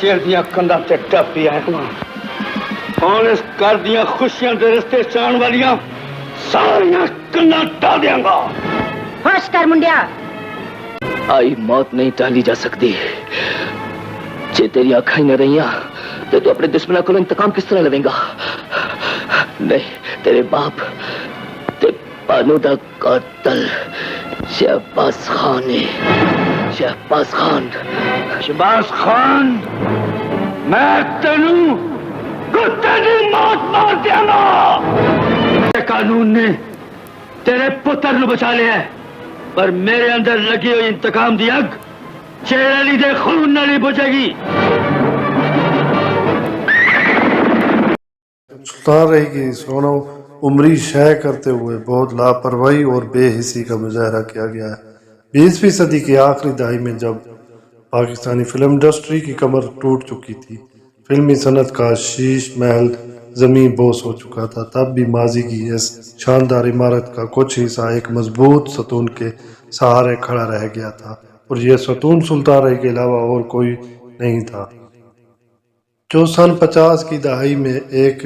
چیر دیا کندا تے ٹپی آیا ہوں اس گھر دیا خوشیاں دے رستے چان والیاں ساریاں کندا ٹا دیاں گا. ہوش کر منڈیا. آئی موت نہیں ٹالی جا سکتی. جے تیری آنکھیں نہ رہیاں تو اپنے دشمنوں کو انتقام کس طرح لویں گا؟ نہیں، تیرے باپ تے بانو دا قاتل شہباز خان ہے. شہباز خان. شہباز خان میں تینوں کتے دی موت مار دیا گا. قانون نے تیرے پتر نو بچا لیا ہے پر میرے اندر لگی ہوئی انتقام دی اگ شیر علی دے خون نال ہی بجھے گی. سلطان رہی کی سونو عمری شے کرتے ہوئے بہت لاپرواہی اور بے حسی کا مظاہرہ کیا گیا ہے. 20ویں صدی کی آخری دہائی میں جب پاکستانی فلم انڈسٹری کی کمر ٹوٹ چکی تھی، فلمی صنعت کا شیش محل زمیں بوس ہو چکا تھا، تب بھی ماضی کی اس شاندار عمارت کا کچھ حصہ ایک مضبوط ستون کے سہارے کھڑا رہ گیا تھا، اور یہ ستون سلطان رہی کے علاوہ اور کوئی نہیں تھا، جو سن 50 کی دہائی میں ایک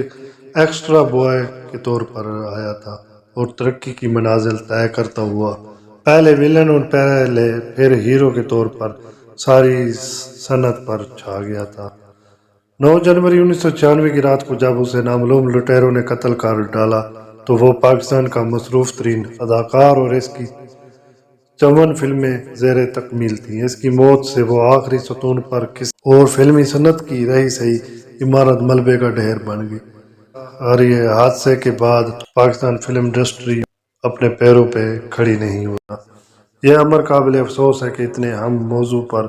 ایکسٹرا بوائے کے طور پر آیا تھا اور ترقی کی منازل طے کرتا ہوا پہلے ویلن اور پھر ہیرو کے طور پر ساری صنعت پر چھا گیا تھا. 9 جنوری 1996 کی رات کو جب اسے نامعلوم لٹیروں نے قتل کر ڈالا تو وہ پاکستان کا مصروف ترین اداکار اور اس کی 54 فلمیں زیر تکمیل تھیں. اس کی موت سے وہ آخری ستون پر کس اور فلمی صنعت کی رہی سہی عمارت ملبے کا ڈھیر بن گئی. اور یہ حادثے کے بعد پاکستان فلم انڈسٹری اپنے پیروں پہ کھڑی نہیں ہوتا. یہ امر قابل افسوس ہے کہ اتنے اہم موضوع پر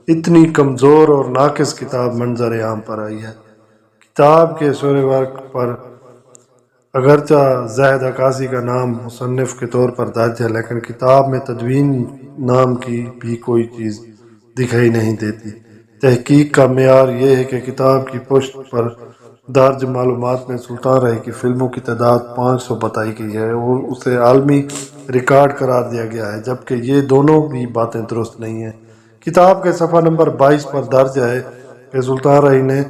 اتنی کمزور اور ناقص کتاب منظر عام پر آئی ہے. کتاب کے سورہ ورق پر اگرچہ زاہد عکاسی کا نام مصنف کے طور پر درج ہے، لیکن کتاب میں تدوین نام کی بھی کوئی چیز دکھائی نہیں دیتی. تحقیق کا معیار یہ ہے کہ کتاب کی پشت پر درج معلومات میں سلطان رہی کی فلموں کی تعداد 500 بتائی گئی ہے اور اسے عالمی ریکارڈ قرار دیا گیا ہے، جبکہ یہ دونوں بھی باتیں درست نہیں ہیں. کتاب کے صفحہ نمبر 22 پر درج ہے کہ سلطان رہی نے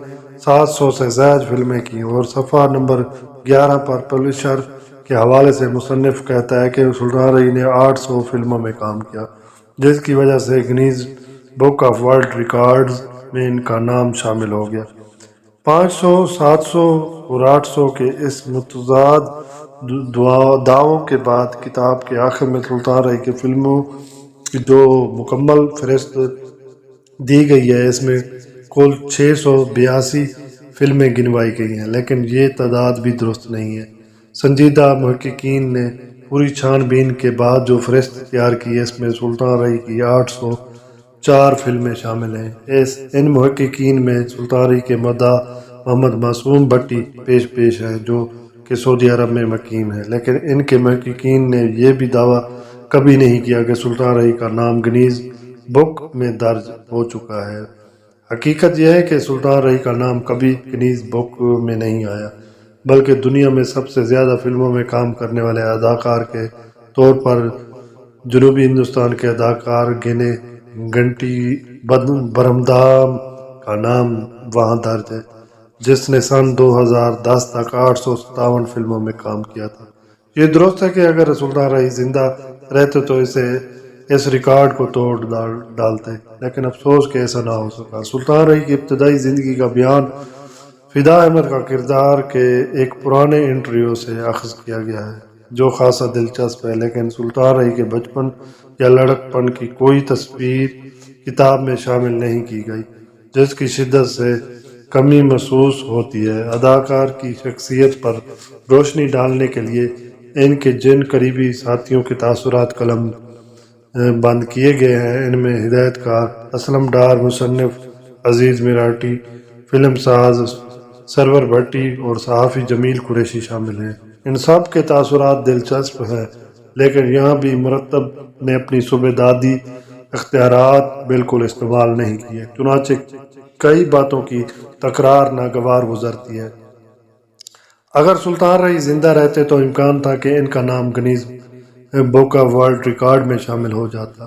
700 سے زائد فلمیں کی، اور صفحہ نمبر 11 پر پبلشر کے حوالے سے مصنف کہتا ہے کہ سلطان رہی نے 800 فلموں میں کام کیا، جس کی وجہ سے Guinness book of world records میں ان کا نام شامل ہو گیا. 500، 700 اور 800 کے اس متضاد دعووں کے بعد کتاب کے آخر میں سلطان رہی کی فلموں کی جو مکمل فہرست دی گئی ہے، اس میں کل 682 فلمیں گنوائی گئی ہیں، لیکن یہ تعداد بھی درست نہیں ہے. سنجیدہ محققین نے پوری چھان بین کے بعد جو فہرست تیار کی، اس میں سلطان رہی کی 804 فلمیں شامل ہیں. ان محققین میں سلطان رہی کے مداح محمد معصوم بھٹی پیش ہیں، جو کہ سعودی عرب میں مقیم ہے، لیکن ان کے محققین نے یہ بھی دعویٰ کبھی نہیں کیا کہ سلطان رہی کا نام گنیز بک میں درج ہو چکا ہے. حقیقت یہ ہے کہ سلطان رہی کا نام کبھی گنیز بک میں نہیں آیا، بلکہ دنیا میں سب سے زیادہ فلموں میں کام کرنے والے اداکار کے طور پر جنوبی ہندوستان کے اداکار گنے گنٹی برہمدام کا نام وہاں درج ہے، جس نے سن 2010 تک 857 فلموں میں کام کیا تھا. یہ درست ہے کہ اگر سلطان رہی زندہ رہتے تو اس ریکارڈ کو توڑ ڈالتے، لیکن افسوس کہ ایسا نہ ہو سکا. سلطان رہی کی ابتدائی زندگی کا بیان فدا احمد کا کردار کے ایک پرانے انٹرویو سے اخذ کیا گیا ہے، جو خاصا دلچسپ ہے، لیکن سلطان رہی کے بچپن یا لڑکپن کی کوئی تصویر کتاب میں شامل نہیں کی گئی، جس کی شدت سے کمی محسوس ہوتی ہے. اداکار کی شخصیت پر روشنی ڈالنے کے لیے ان کے جن قریبی ساتھیوں کے تاثرات قلم بند کیے گئے ہیں، ان میں ہدایت کار اسلم ڈار، مصنف عزیز مراٹی، فلم ساز سرور بھٹی اور صحافی جمیل قریشی شامل ہیں. ان سب کے تاثرات دلچسپ ہیں، لیکن یہاں بھی مرتب نے اپنی صوبیدادی اختیارات بالکل استعمال نہیں کیے، چنانچہ کئی باتوں کی تکرار ناگوار گزرتی ہے. اگر سلطان رہی زندہ رہتے تو امکان تھا کہ ان کا نام Guinness book of world record میں شامل ہو جاتا.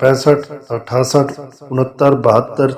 65, 68, 69, 72,